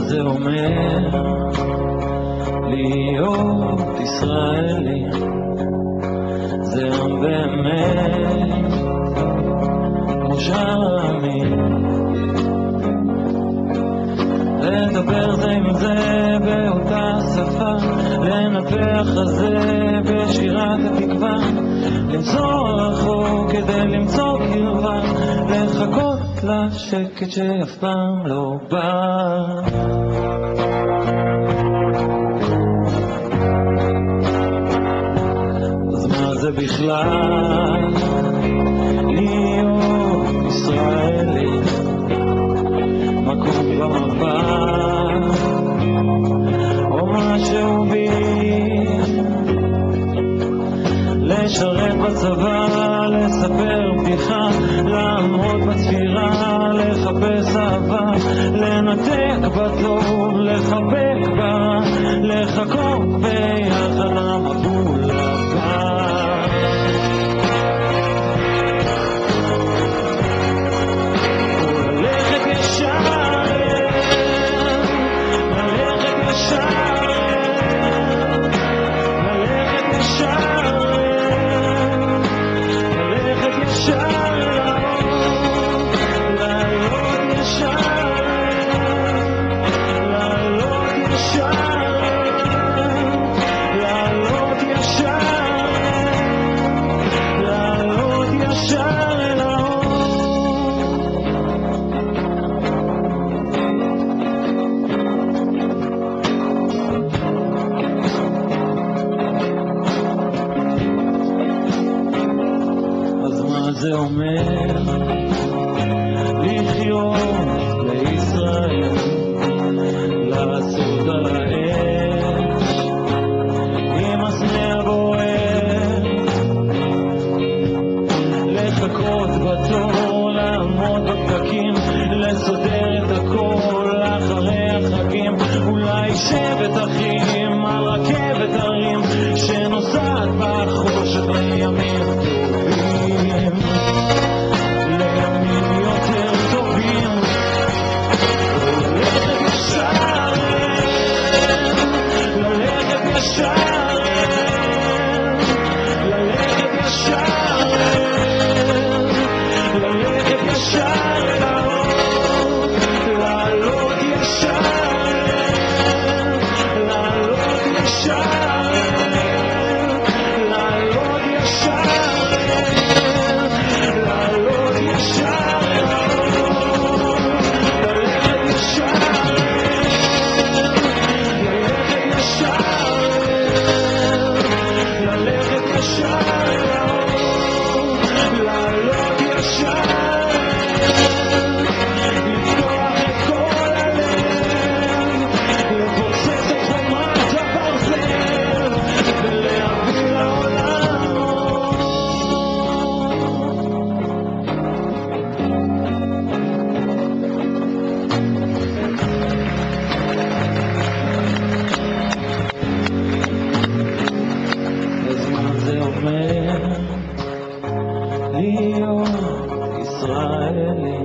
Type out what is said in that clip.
זה אומר להיות ישראלי, זה באמת כמו שאר העמים, לדבר זה עם זה באותה שפה, לנפח הזה בשירת התקווה, למצוא רחוק כדי למצוא קרבה, לחכות לשקט שאף פעם לא בא. אז מה זה בכלל להיות ישראלי? מקום במפה או משהו בי, לשרת בצבא, לספר בדיחה, לעמוד בצפירה, לחפש אהבה, לנתק בתור, לחבק בה, לחכות ביחד למבול הבא. וללכת ישר, ללכת ישר, ללכת ישר, ללכת ישר, לעלות ישר, לעלות ישר, לעלות ישר, לעלות ישר אל האור. אז מה זה אומר לחיות בישראל, לעשות על האש עם הסנה הבוער, לחכות בתור, לעמוד בפקקים, לסדר את הכל אחרי החגים, אולי שבט אחים על רכבת הרים שנוסעת בחושך לימים טובים, לימים יותר טובים. ללכת ישר, ללכת ישר, ללכת ישר, ללכת ישר אל האור, לעלות ישר, לעלות ישר, לעלות ישר, לעלות ישר אל האור, ללכת ישר, ללכת ישר, ללכת ישר אל האור, לעלות ישר, לפתוח את כל הלב, לפוצץ את חומת הברזל ולהביא לעולם אור. אז מה זה אומר להיות ישראלי?